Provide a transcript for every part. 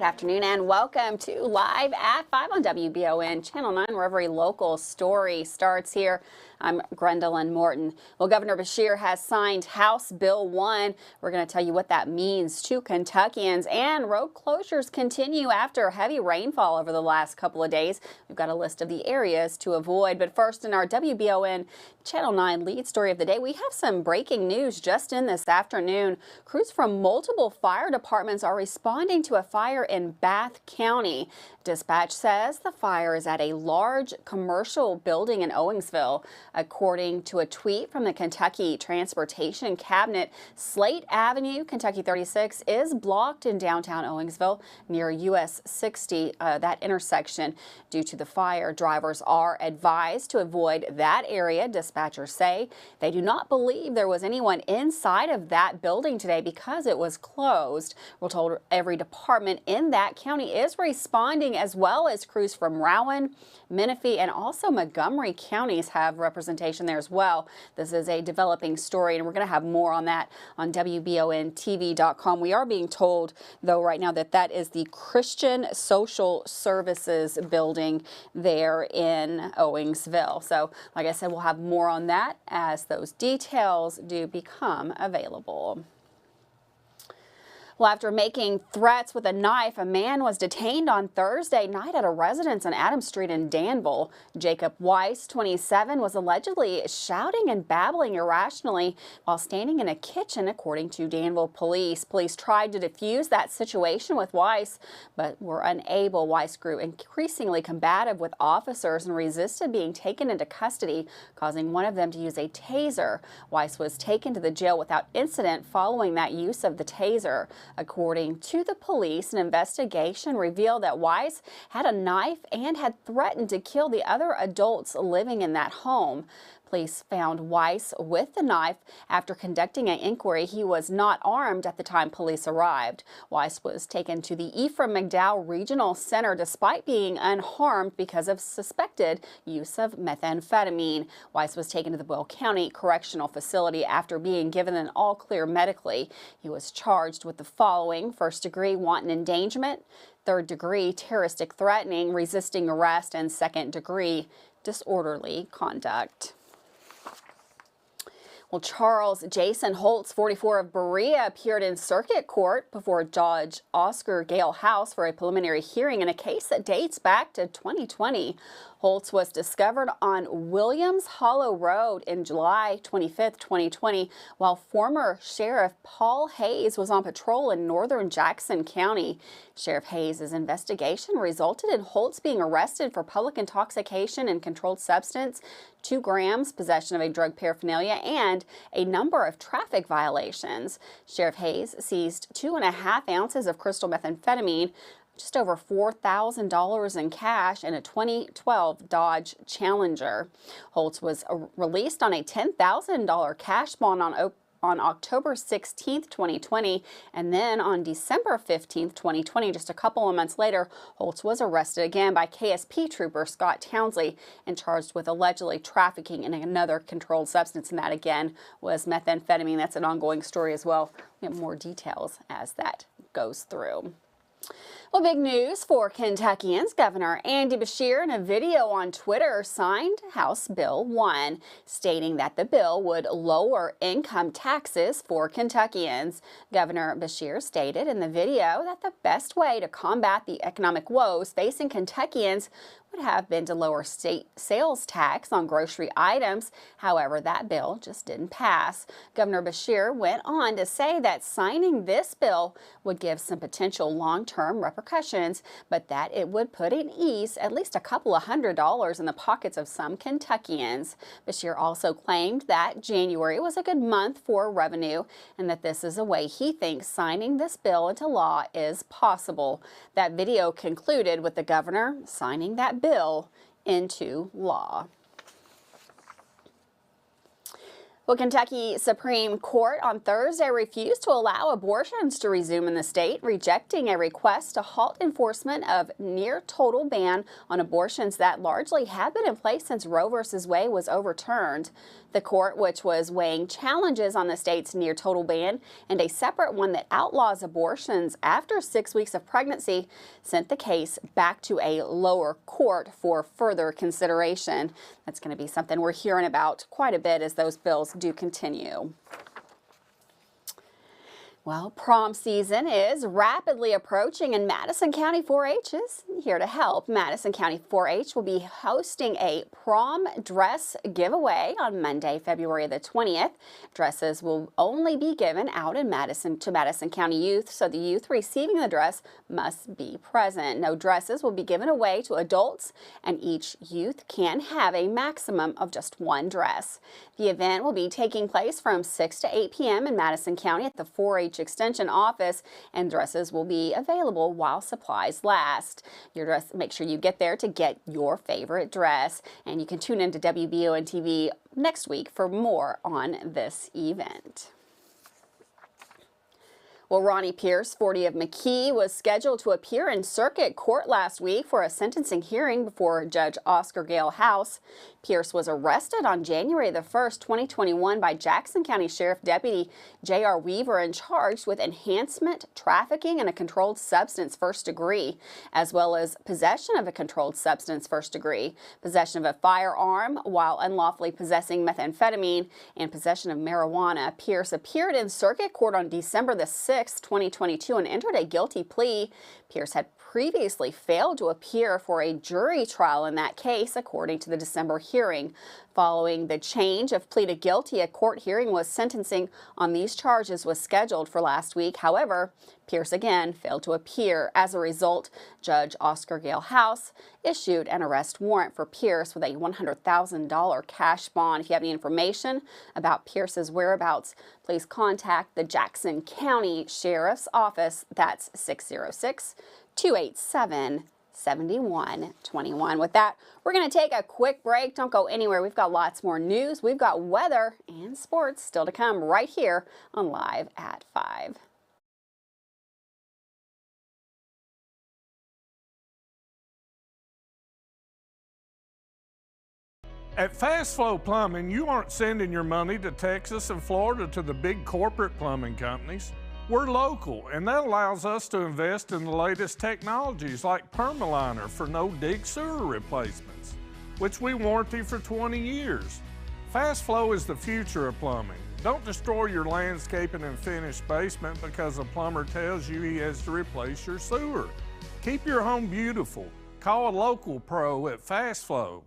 Good afternoon and welcome to Live at 5 on WBON Channel 9, where every local story starts here. I'm Gwendolyn Morton. Well, Governor Beshear has signed House Bill 1. We're going to tell you what that means to Kentuckians, and road closures continue after heavy rainfall over the last couple of days. We've got a list of the areas to avoid. But first, in our WBON Channel 9 lead story of the day, we have some breaking news just in this afternoon. Crews from multiple fire departments are responding to a fire in Bath County. Dispatch says the fire is at a large commercial building in Owensville. According to a tweet from the Kentucky Transportation Cabinet, Slate Avenue, Kentucky 36, is blocked in downtown Owensville near US 60, that intersection. Due to the fire, drivers are advised to avoid that area. Dispatchers say they do not believe there was anyone inside of that building today because it was closed. We're told every department in that county is responding, as well as crews from Rowan, Menifee, and also Montgomery counties have representation there as well. This is a developing story, and we're going to have more on that on WBONTV.com. We are being told, though, right now that that is the Christian Social Services building there in Owensville. So, like I said, we'll have more on that as those details do become available. Well, after making threats with a knife, a man was detained on Thursday night at a residence on Adams Street in Danville. Jacob Weiss, 27, was allegedly shouting and babbling irrationally while standing in a kitchen, according to Danville police. Police tried to defuse that situation with Weiss, but were unable. Weiss grew increasingly combative with officers and resisted being taken into custody, causing one of them to use a taser. Weiss was taken to the jail without incident following that use of the taser. According to the police, an investigation revealed that Weiss had a knife and had threatened to kill the other adults living in that home. Police found Weiss with the knife. After conducting an inquiry, he was not armed at the time police arrived. Weiss was taken to the Ephraim McDowell Regional Center despite being unharmed because of suspected use of methamphetamine. Weiss was taken to the Boyle County Correctional Facility after being given an all-clear medically. He was charged with the following: first-degree wanton endangerment, third-degree terroristic threatening, resisting arrest, and second-degree disorderly conduct. Well, Charles Jason Holtz, 44, of Berea, appeared in circuit court before Judge Oscar Gale House for a preliminary hearing in a case that dates back to 2020. Holtz was discovered on Williams Hollow Road in July 25, 2020, while former Sheriff Paul Hayes was on patrol in northern Jackson County. Sheriff Hayes' investigation resulted in Holtz being arrested for public intoxication and controlled substance, 2 grams, possession of a drug paraphernalia, and a number of traffic violations. Sheriff Hayes seized 2.5 ounces of crystal methamphetamine, just over $4,000 in cash, and a 2012 Dodge Challenger. Holtz was released on a $10,000 cash bond on October 16, 2020, and then on December 15, 2020, just a couple of months later, Holtz was arrested again by KSP trooper Scott Townsley and charged with allegedly trafficking in another controlled substance, and that again was methamphetamine. That's an ongoing story as well. We have more details as that goes through. Well, big news for Kentuckians. Governor Andy Beshear, in a video on Twitter, signed House Bill 1, stating that the bill would lower income taxes for Kentuckians. Governor Beshear stated in the video that the best way to combat the economic woes facing Kentuckians would have been to lower state sales tax on grocery items. However, that bill just didn't pass. Governor Beshear went on to say that signing this bill would give some potential long-term repercussions, but that it would put at ease at least a couple of $100s in the pockets of some Kentuckians. Beshear also claimed that January was a good month for revenue and that this is a way he thinks signing this bill into law is possible. That video concluded with the governor signing that bill into law. Well, Kentucky Supreme Court on Thursday refused to allow abortions to resume in the state, rejecting a request to halt enforcement of near total ban on abortions that largely had been in place since Roe v. Wade was overturned. The court, which was weighing challenges on the state's near total ban and a separate one that outlaws abortions after 6 weeks of pregnancy, sent the case back to a lower court for further consideration. That's going to be something we're hearing about quite a bit as those bills do continue. Well, prom season is rapidly approaching, and Madison County 4-H is here to help. Madison County 4-H will be hosting a prom dress giveaway on Monday, February the 20th. Dresses will only be given out in Madison County youth, so the youth receiving the dress must be present. No dresses will be given away to adults, and each youth can have a maximum of just one dress. The event will be taking place from 6 to 8 p.m. in Madison County at the 4-H Extension office, and dresses will be available while supplies last. Make sure you get there to get your favorite dress, and you can tune into WBON TV next week for more on this event. Well, Ronnie Pierce, 40 of McKee, was scheduled to appear in circuit court last week for a sentencing hearing before Judge Oscar Gale House. Pierce was arrested on January the 1st, 2021 by Jackson County Sheriff Deputy J.R. Weaver and charged with enhancement, trafficking, and a controlled substance first degree, as well as possession of a controlled substance first degree, possession of a firearm while unlawfully possessing methamphetamine, and possession of marijuana. Pierce appeared in circuit court on December the 6th, 2022 and entered a guilty plea. Pierce had previously failed to appear for a jury trial in that case, according to the December hearing. Following the change of plea to guilty, a court hearing was sentencing on these charges was scheduled for last week. However, Pierce again failed to appear. As a result, Judge Oscar Gale House issued an arrest warrant for Pierce with a $100,000 cash bond. If you have any information about Pierce's whereabouts, please contact the Jackson County Sheriff's Office. That's 606-287-7121. With that, we're going to take a quick break. Don't go anywhere. We've got lots more news. We've got weather and sports still to come right here on Live at 5. At Fast Flow Plumbing, you aren't sending your money to Texas and Florida to the big corporate plumbing companies. We're local, and that allows us to invest in the latest technologies like Permaliner for no-dig sewer replacements, which we warranty for 20 years. Fast Flow is the future of plumbing. Don't destroy your landscaping and finished basement because a plumber tells you he has to replace your sewer. Keep your home beautiful. Call a local pro at Fast Flow.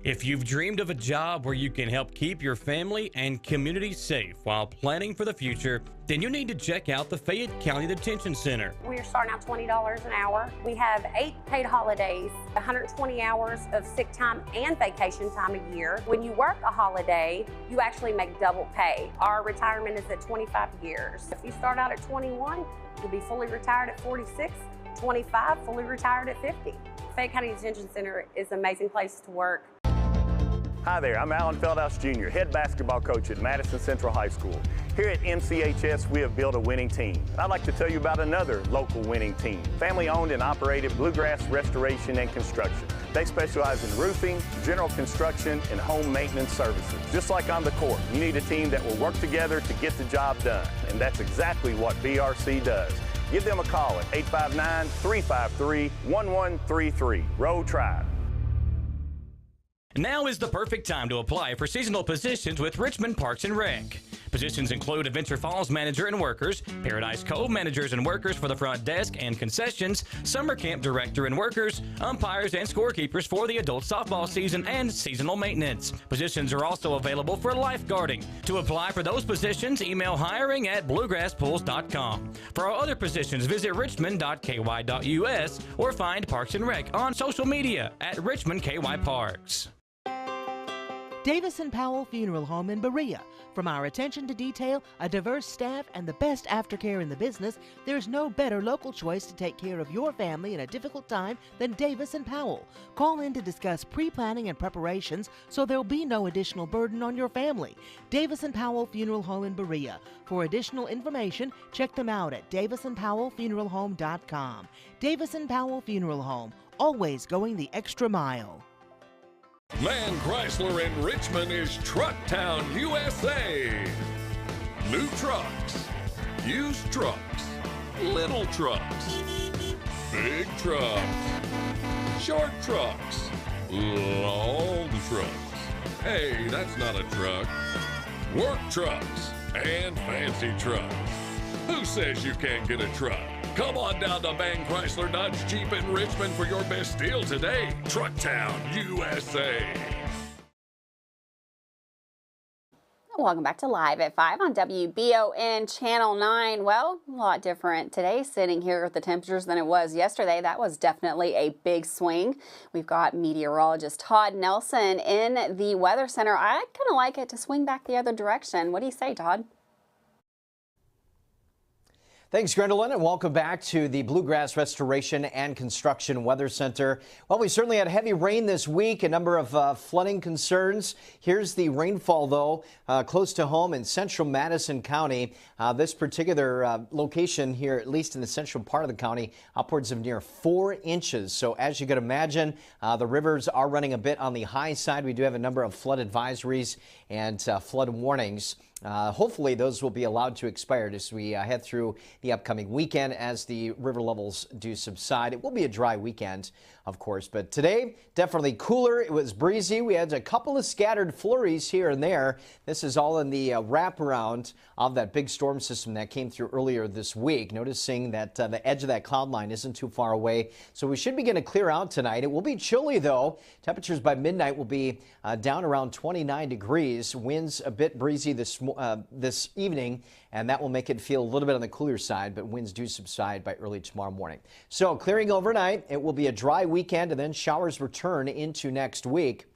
If you've dreamed of a job where you can help keep your family and community safe while planning for the future, then you need to check out the Fayette County Detention Center. We're starting out $20 an hour. We have 8 paid holidays, 120 hours of sick time and vacation time a year. When you work a holiday, you actually make double pay. Our retirement is at 25 years. If you start out at 21, you'll be fully retired at 46, 25, fully retired at 50. Fayette County Detention Center is an amazing place to work. Hi there, I'm Alan Feldhouse Jr., head basketball coach at Madison Central High School. Here at MCHS, we have built a winning team. I'd like to tell you about another local winning team, family-owned and operated Bluegrass Restoration and Construction. They specialize in roofing, general construction, and home maintenance services. Just like on the court, you need a team that will work together to get the job done, and that's exactly what BRC does. Give them a call at 859-353-1133. Road Tribe. Now is the perfect time to apply for seasonal positions with Richmond Parks and Rec. Positions include Adventure Falls manager and workers, Paradise Cove managers and workers for the front desk and concessions, summer camp director and workers, umpires and scorekeepers for the adult softball season, and seasonal maintenance. Positions are also available for lifeguarding. To apply for those positions, email hiring@bluegrasspools.com. For our other positions, visit richmond.ky.us or find Parks and Rec on social media at Richmond KY Parks. Davis & Powell Funeral Home in Berea. From our attention to detail, a diverse staff, and the best aftercare in the business, there's no better local choice to take care of your family in a difficult time than Davis & Powell. Call in to discuss pre-planning and preparations so there'll be no additional burden on your family. Davis & Powell Funeral Home in Berea. For additional information, check them out at davisandpowellfuneralhome.com. Davis & Powell Funeral Home, always going the extra mile. Man Chrysler in Richmond is Truck Town, USA. New trucks, used trucks, little trucks, big trucks, short trucks, long trucks. Hey, that's not a truck. Work trucks and fancy trucks. Who says you can't get a truck? Come on down to Man Chrysler Dodge Jeep in Richmond for your best deal today. Truck Town, USA. Welcome back to Live at 5 on WBON Channel 9. Well, a lot different today sitting here with the temperatures than it was yesterday. That was definitely a big swing. We've got meteorologist Todd Nelson in the Weather Center. I'd kind of like it to swing back the other direction. What do you say, Todd? Thanks, Gwendolyn, and welcome back to the Bluegrass Restoration and Construction Weather Center. Well, we certainly had heavy rain this week, a number of flooding concerns. Here's the rainfall, though, close to home in central Madison County. This particular location here, at least in the central part of the county, upwards of near 4 inches. So as you can imagine, the rivers are running a bit on the high side. We do have a number of flood advisories and flood warnings. Hopefully those will be allowed to expire as we head through the upcoming weekend as the river levels do subside. It will be a dry weekend, of course, but today definitely cooler. It was breezy. We had a couple of scattered flurries here and there. This is all in the wraparound of that big storm system that came through earlier this week. Noticing that the edge of that cloud line isn't too far away, so we should begin to clear out tonight. It will be chilly, though. Temperatures by midnight will be down around 29 degrees. Winds a bit breezy this evening, and that will make it feel a little bit on the cooler side, but winds do subside by early tomorrow morning. So clearing overnight, it will be a dry weekend, and then showers return into next week.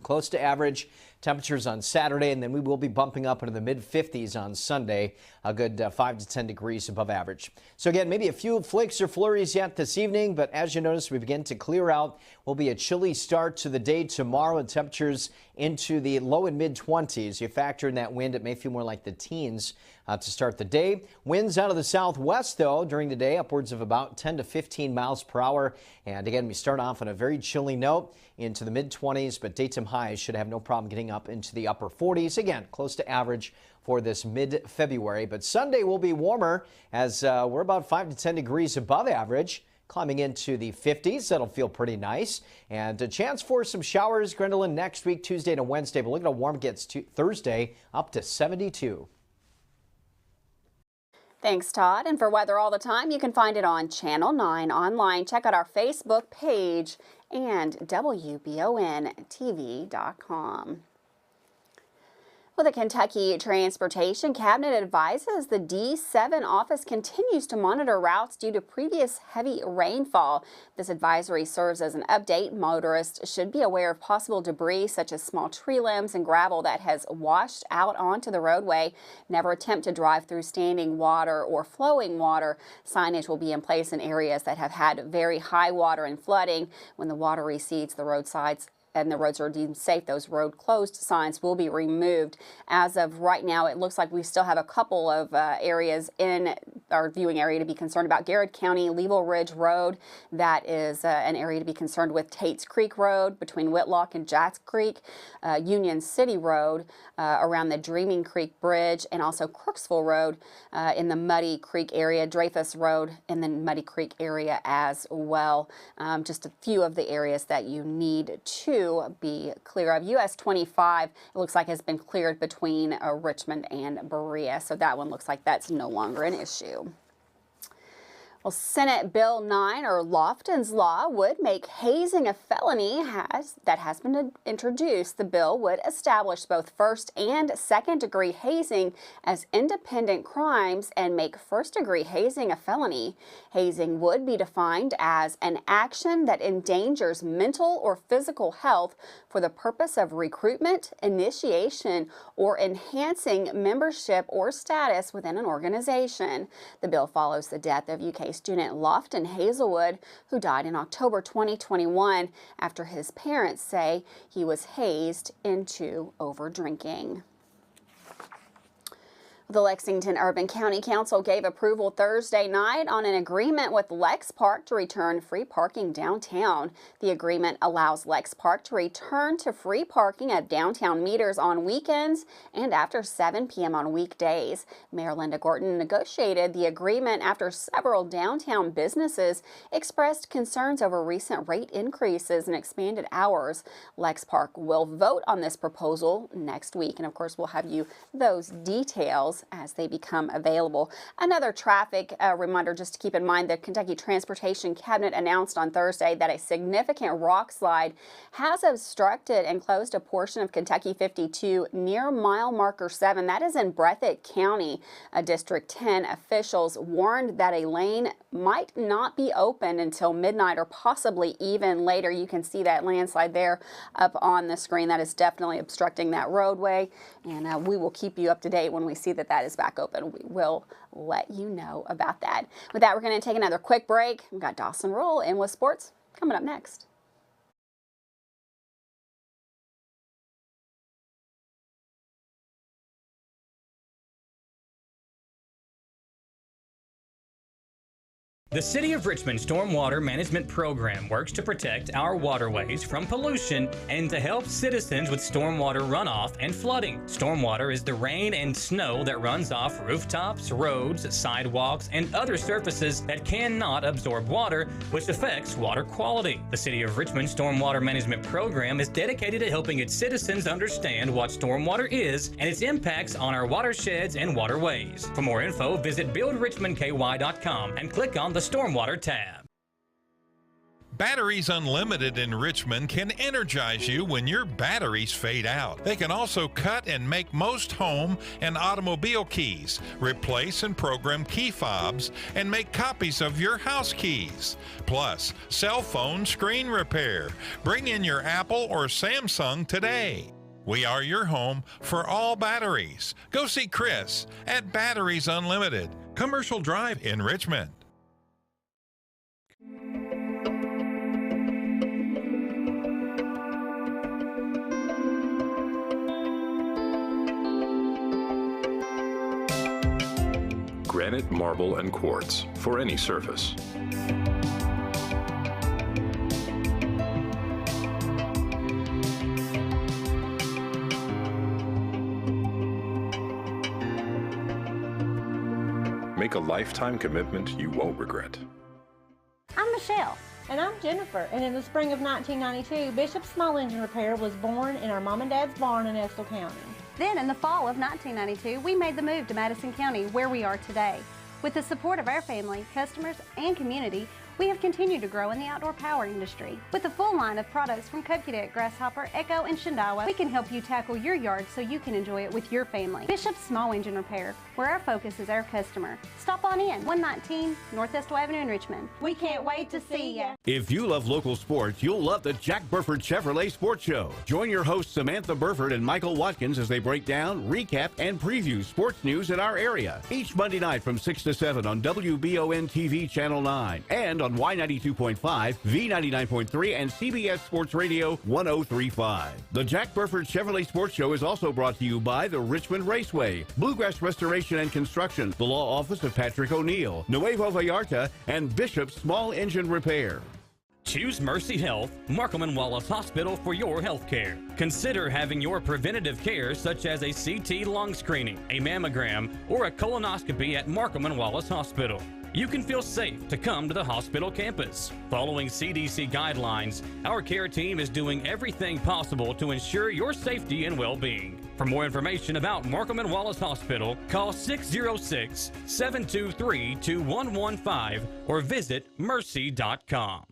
Close to average temperatures on Saturday, and then we will be bumping up into the mid-50s on Sunday, a good 5 to 10 degrees above average. So again, maybe a few flakes or flurries yet this evening, but as you notice, we begin to clear out. Will be a chilly start to the day tomorrow, and temperatures into the low and mid-20s. You factor in that wind, it may feel more like the teens to start the day. Winds out of the southwest, though, during the day, upwards of about 10 to 15 miles per hour. And again, we start off on a very chilly note into the mid-20s, but daytime highs should have no problem getting up into the upper 40s. Again, close to average for this mid-February. But Sunday will be warmer as we're about 5 to 10 degrees above average, climbing into the 50s. That'll feel pretty nice. And a chance for some showers, Gwendolyn, next week, Tuesday to Wednesday. But look at how warm it gets Thursday, up to 72. Thanks, Todd. And for weather all the time, you can find it on Channel 9 online. Check out our Facebook page and WBONTV.com. Well, the Kentucky Transportation Cabinet advises the D7 office continues to monitor routes due to previous heavy rainfall. This advisory serves as an update. Motorists should be aware of possible debris such as small tree limbs and gravel that has washed out onto the roadway. Never attempt to drive through standing water or flowing water. Signage will be in place in areas that have had very high water and flooding. When the water recedes, the roadsides and the roads are deemed safe, those road closed signs will be removed. As of right now, it looks like we still have a couple of areas in our viewing area to be concerned about. Garrett County, Leeville Ridge Road, that is an area to be concerned with. Tate's Creek Road between Whitlock and Jats Creek, Union City Road around the Dreaming Creek Bridge, and also Crooksville Road in the Muddy Creek area, Dreyfus Road in the Muddy Creek area as well. Just a few of the areas that you need to be clear of. US 25, it looks like has been cleared between Richmond and Berea, so that one looks like that's no longer an issue. Well, Senate Bill 9, or Lofton's Law, would make hazing a felony that has been introduced. The bill would establish both first and second degree hazing as independent crimes and make first degree hazing a felony. Hazing would be defined as an action that endangers mental or physical health for the purpose of recruitment, initiation, or enhancing membership or status within an organization. The bill follows the death of UK student Lofton Hazelwood, who died in October 2021 after his parents say he was hazed into overdrinking. The Lexington Urban County Council gave approval Thursday night on an agreement with Lex Park to return free parking downtown. The agreement allows Lex Park to return to free parking at downtown meters on weekends and after 7 p.m. on weekdays. Mayor Linda Gorton negotiated the agreement after several downtown businesses expressed concerns over recent rate increases and expanded hours. Lex Park will vote on this proposal next week, and of course we'll have you those details as they become available. Another traffic reminder just to keep in mind, the Kentucky Transportation Cabinet announced on Thursday that a significant rock slide has obstructed and closed a portion of Kentucky 52 near mile marker 7. That is in Breathitt County. District 10 officials warned that a lane might not be open until midnight or possibly even later. You can see that landslide there up on the screen. That is definitely obstructing that roadway, and we will keep you up to date when we see that is back open. We will let you know about that. With that, we're going to take another quick break. We've got Dawson Roll in with sports coming up next. The City of Richmond Stormwater Management Program works to protect our waterways from pollution and to help citizens with stormwater runoff and flooding. Stormwater is the rain and snow that runs off rooftops, roads, sidewalks, and other surfaces that cannot absorb water, which affects water quality. The City of Richmond Stormwater Management Program is dedicated to helping its citizens understand what stormwater is and its impacts on our watersheds and waterways. For more info, visit buildrichmondky.com and click on the Stormwater tab. Batteries Unlimited in Richmond can energize you when your batteries fade out. They can also cut and make most home and automobile keys, replace and program key fobs, and make copies of your house keys. Plus, cell phone screen repair. Bring in your Apple or Samsung today. We are your home for all batteries. Go see Chris at Batteries Unlimited, Commercial Drive in Richmond. Granite, marble, and quartz for any surface. Make a lifetime commitment you won't regret. I'm Michelle. And I'm Jennifer, and in the spring of 1992, Bishop's Small Engine Repair was born in our mom and dad's barn in Estill County. Then in the fall of 1992, we made the move to Madison County, where we are today. With the support of our family, customers, and community, we have continued to grow in the outdoor power industry. With a full line of products from Cub Cadet, Grasshopper, Echo, and Shindawa, we can help you tackle your yard so you can enjoy it with your family. Bishop's Small Engine Repair, where our focus is our customer. Stop on in, 119 North Estill Avenue in Richmond. We can't wait to see you. If you love local sports, you'll love the Jack Burford Chevrolet Sports Show. Join your hosts Samantha Burford and Michael Watkins as they break down, recap, and preview sports news in our area. Each Monday night from 6 to 7 on WBON TV Channel 9 and on Y92.5, V99.3, and CBS Sports Radio 103.5. The Jack Burford Chevrolet Sports Show is also brought to you by the Richmond Raceway, Bluegrass Restoration and Construction, the Law Office of Patrick O'Neill, Nuevo Vallarta, and Bishop's Small Engine Repair. Choose Mercy Health, Markham and Wallace Hospital for your health care. Consider having your preventative care such as a CT lung screening, a mammogram, or a colonoscopy at Markham and Wallace Hospital. you can feel safe to come to the hospital campus. Following CDC guidelines, our care team is doing everything possible to ensure your safety and well-being. For more information about Markham and Wallace Hospital, call 606-723-2115 or visit mercy.com.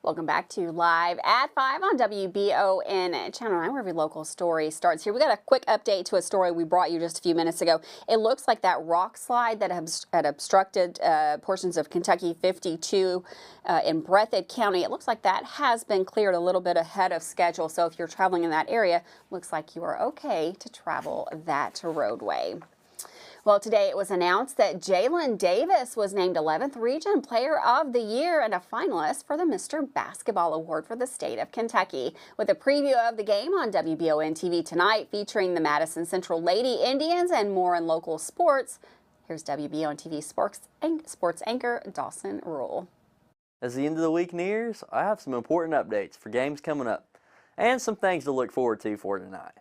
Welcome back to Live at 5 on WBON Channel 9, where every local story starts here. We got a quick update to a story we brought you just a few minutes ago. It looks like that rock slide that had obstructed portions of Kentucky 52 in Breathitt County, it looks like that has been cleared a little bit ahead of schedule. So if you're traveling in that area, looks like you are okay to travel that roadway. Well, today it was announced that Jalen Davis was named 11th Region Player of the Year and a finalist for the Mr. Basketball Award for the state of Kentucky. With a preview of the game on WBON TV tonight, featuring the Madison Central Lady Indians and more in local sports, here's WBON TV sports anchor Dawson Rule. As the end of the week nears, I have some important updates for games coming up and some things to look forward to for tonight.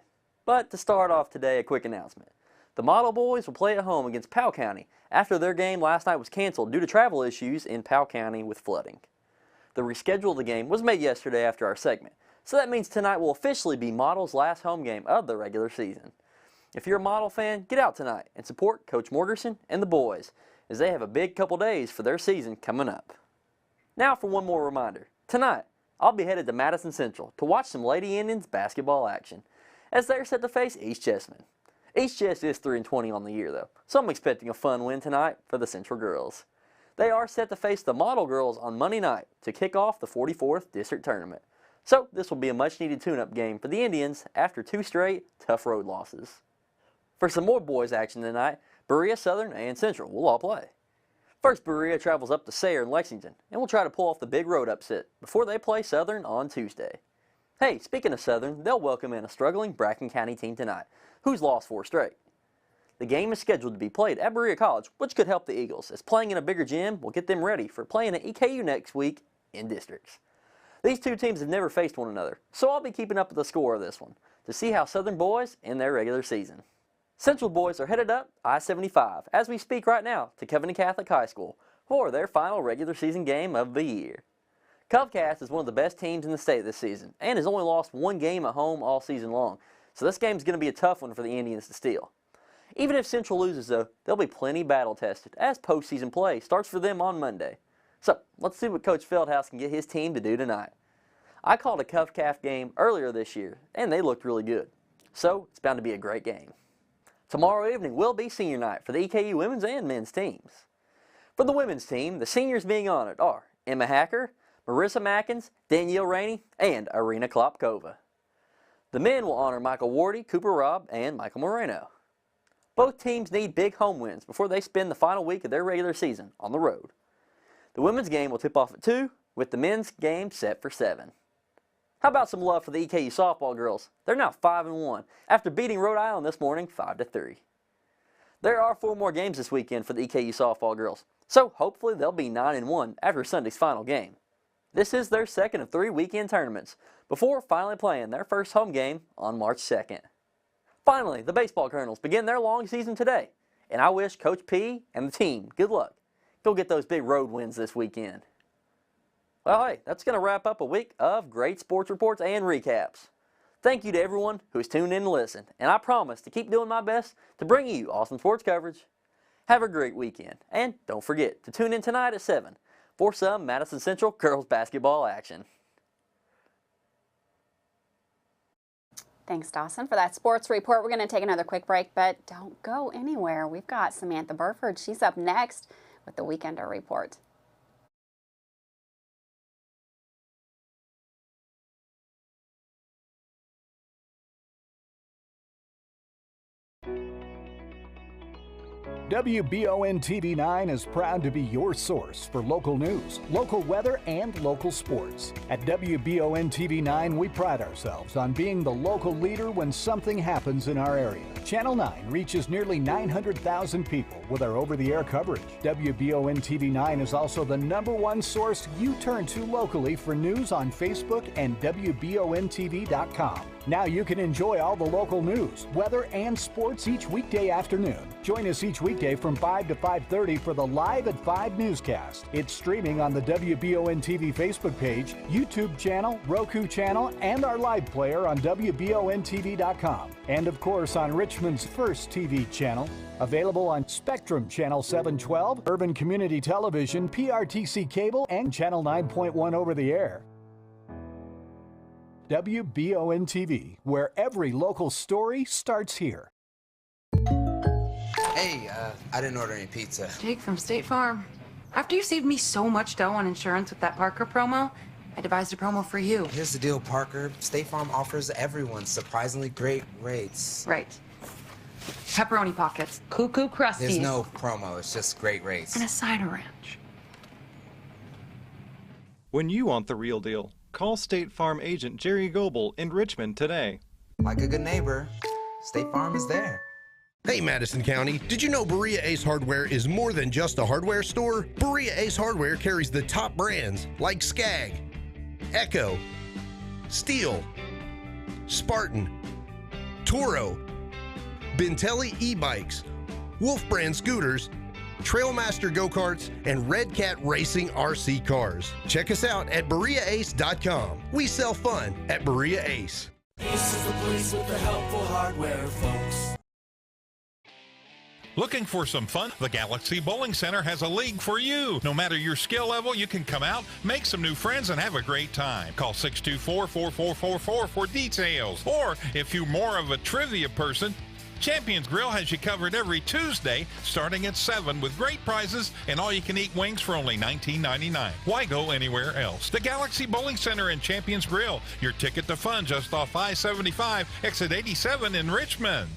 But to start off today, a quick announcement. The Model Boys will play at home against Powell County after their game last night was canceled due to travel issues in Powell County with flooding. The reschedule of the game was made yesterday after our segment, so that means tonight will officially be Model's last home game of the regular season. If you're a Model fan, get out tonight and support Coach Morgerson and the boys, as they have a big couple days for their season coming up. Now for one more reminder. Tonight, I'll be headed to Madison Central to watch some Lady Indians basketball action, as they're set to face East Chessman. East Chess is 3-20 on the year, though, so I'm expecting a fun win tonight for the Central girls. They are set to face the Model girls on Monday night to kick off the 44th District Tournament. So this will be a much-needed tune-up game for the Indians after 2 straight tough road losses. For some more boys action tonight, Berea, Southern, and Central will all play. First, Berea travels up to Sayre in Lexington and will try to pull off the big road upset before they play Southern on Tuesday. Hey, speaking of Southern, they'll welcome in a struggling Bracken County team tonight, who's lost 4 straight. The game is scheduled to be played at Berea College, which could help the Eagles, as playing in a bigger gym will get them ready for playing at EKU next week in districts. These two teams have never faced one another, so I'll be keeping up with the score of this one to see how Southern boys end their regular season. Central boys are headed up I-75 as we speak right now to Covenant Catholic High School for their final regular season game of the year. Covcast is one of the best teams in the state this season and has only lost 1 game at home all season long, so this game is going to be a tough one for the Indians to steal. Even if Central loses, though, they'll be plenty battle-tested as postseason play starts for them on Monday. So let's see what Coach Feldhouse can get his team to do tonight. I called a Covcast game earlier this year, and they looked really good. So it's bound to be a great game. Tomorrow evening will be senior night for the EKU women's and men's teams. For the women's team, the seniors being honored are Emma Hacker, Marissa Mackins, Danielle Rainey, and Irina Klopkova. The men will honor Michael Wardy, Cooper Robb, and Michael Moreno. Both teams need big home wins before they spend the final week of their regular season on the road. The women's game will tip off at 2, with the men's game set for 7. How about some love for the EKU softball girls? They're now 5-1 after beating Rhode Island this morning 5-3. There are 4 more games this weekend for the EKU softball girls, so hopefully they'll be 9-1 after Sunday's final game. This is their second of 3 weekend tournaments, before finally playing their first home game on March 2nd. Finally, the baseball Colonels begin their long season today, and I wish Coach P and the team good luck. Go get those big road wins this weekend. Well, hey, that's going to wrap up a week of great sports reports and recaps. Thank you to everyone who has tuned in and listened, and I promise to keep doing my best to bring you awesome sports coverage. Have a great weekend, and don't forget to tune in tonight at 7 for some Madison Central girls basketball action. Thanks, Dawson, for that sports report. We're going to take another quick break, but don't go anywhere. We've got Samantha Burford. She's up next with the Weekender Report. WBON TV9 is proud to be your source for local news, local weather, and local sports. At WBON TV9, we pride ourselves on being the local leader when something happens in our area. Channel 9 reaches nearly 900,000 people with our over-the-air coverage. WBON TV 9 is also the #1 source you turn to locally for news on Facebook and WBONTV.com. Now you can enjoy all the local news, weather, and sports each weekday afternoon. Join us each weekday from 5 to 5:30 for the Live at 5 newscast. It's streaming on the WBON TV Facebook page, YouTube channel, Roku channel, and our live player on WBONTV.com. And of course on Richmond's first TV channel, available on Spectrum Channel 712, Urban Community Television, PRTC Cable, and Channel 9.1 over the air. WBON TV, where every local story starts here. Hey, I didn't order any pizza. Jake from State Farm. After you saved me so much dough on insurance with that Parker promo, I devised a promo for you. Here's the deal, Parker. State Farm offers everyone surprisingly great rates. Right. Pepperoni pockets, cuckoo crusties. There's no promo, it's just great rates. And a cider ranch. When you want the real deal, call State Farm agent Jerry Goebel in Richmond today. Like a good neighbor, State Farm is there. Hey Madison County, did you know Berea Ace Hardware is more than just a hardware store? Berea Ace Hardware carries the top brands like Skag, Echo, Steel, Spartan, Toro, Bentelli e-bikes, Wolf brand scooters, Trailmaster go-karts, and Red Cat Racing RC cars. Check us out at BereaAce.com. We sell fun at Berea Ace. Ace is the place with the helpful hardware, folks. Looking for some fun? The Galaxy Bowling Center has a league for you. No matter your skill level, you can come out, make some new friends, and have a great time. Call 624-4444 for details. Or if you're more of a trivia person, Champions Grill has you covered every Tuesday starting at 7 with great prizes and all-you-can-eat wings for only $19.99. Why go anywhere else? The Galaxy Bowling Center and Champions Grill, your ticket to fun just off I-75, exit 87 in Richmond.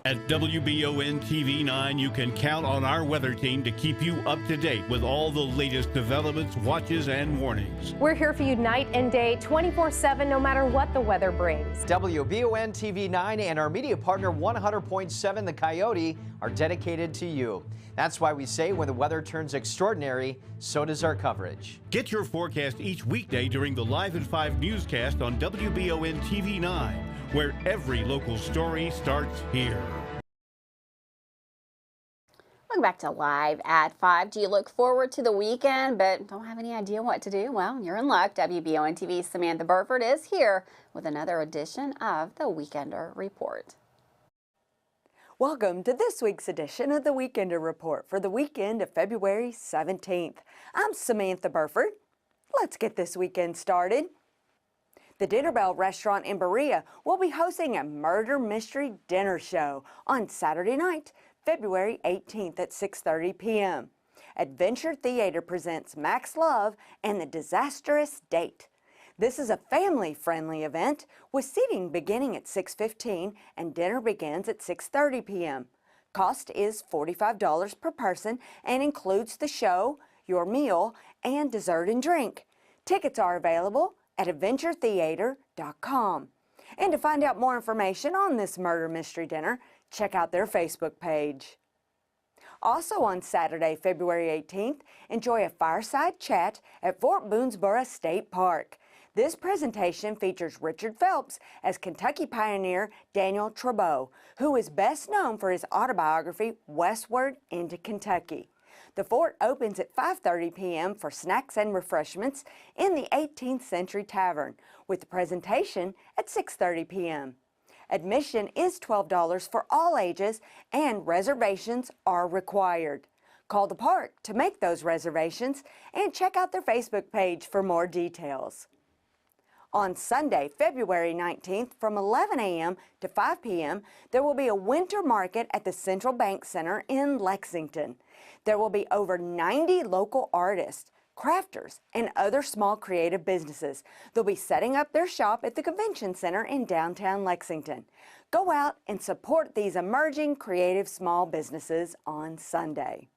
At WBON TV 9, you can count on our weather team to keep you up to date with all the latest developments, watches, and warnings. We're here for you night and day, 24/7, no matter what the weather brings. WBON TV 9 and our media partner 100.7 The Coyote are dedicated to you. That's why we say when the weather turns extraordinary, so does our coverage. Get your forecast each weekday during the Live at 5 newscast on WBON TV 9, where every local story starts here. Welcome back to Live at 5. Do you look forward to the weekend but don't have any idea what to do? Well, you're in luck. WBON TV's Samantha Burford is here with another edition of the Weekender Report. Welcome to this week's edition of the Weekender Report for the weekend of February 17th. I'm Samantha Burford. Let's get this weekend started. The Dinner Bell restaurant in Berea will be hosting a murder mystery dinner show on Saturday night, February 18th at 6:30 p.m. Adventure Theater presents Max Love and the Disastrous Date. This is a family-friendly event with seating beginning at 6:15 and dinner begins at 6:30 p.m. Cost is $45 per person and includes the show, your meal, and dessert and drink. Tickets are available at adventuretheater.com. And to find out more information on this murder mystery dinner, check out their Facebook page. Also on Saturday, February 18th, enjoy a fireside chat at Fort Boonesborough State Park. This presentation features Richard Phelps as Kentucky pioneer Daniel Trabeau, who is best known for his autobiography, Westward into Kentucky. The fort opens at 5:30 p.m. for snacks and refreshments in the 18th Century Tavern, with the presentation at 6:30 p.m. Admission is $12 for all ages and reservations are required. Call the park to make those reservations and check out their Facebook page for more details. On Sunday, February 19th, from 11 a.m. to 5 p.m., there will be a winter market at the Central Bank Center in Lexington. There will be over 90 local artists, crafters, and other small creative businesses. They'll be setting up their shop at the Convention Center in downtown Lexington. Go out and support these emerging creative small businesses on Sunday.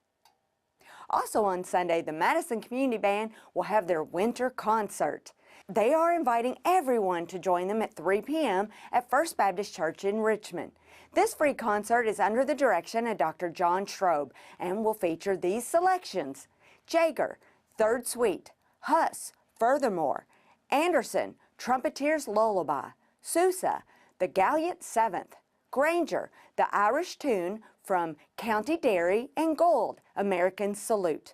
Also on Sunday, the Madison Community Band will have their winter concert. They are inviting everyone to join them at 3 p.m. at First Baptist Church in Richmond. This free concert is under the direction of Dr. John Schroeb and will feature these selections: Jaeger, Third Suite, Huss, Furthermore, Anderson, Trumpeter's Lullaby, Sousa, The Gallant Seventh, Granger, The Irish Tune from County Dairy, and Gold, American Salute.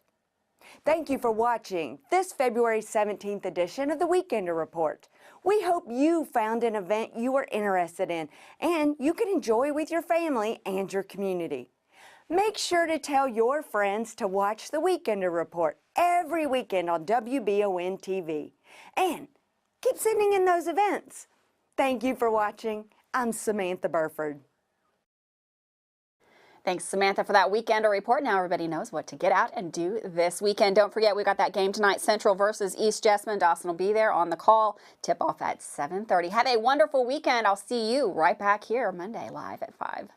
Thank you for watching this February 17th edition of the Weekender Report. We hope you found an event you were interested in and you can enjoy with your family and your community. Make sure to tell your friends to watch the Weekender Report every weekend on WBON TV. And keep sending in those events. Thank you for watching. I'm Samantha Burford. Thanks, Samantha, for that Weekender Report. Now everybody knows what to get out and do this weekend. Don't forget, we got that game tonight, Central versus East Jessamine. Dawson will be there on the call. Tip-off at 7:30. Have a wonderful weekend. I'll see you right back here Monday live at 5.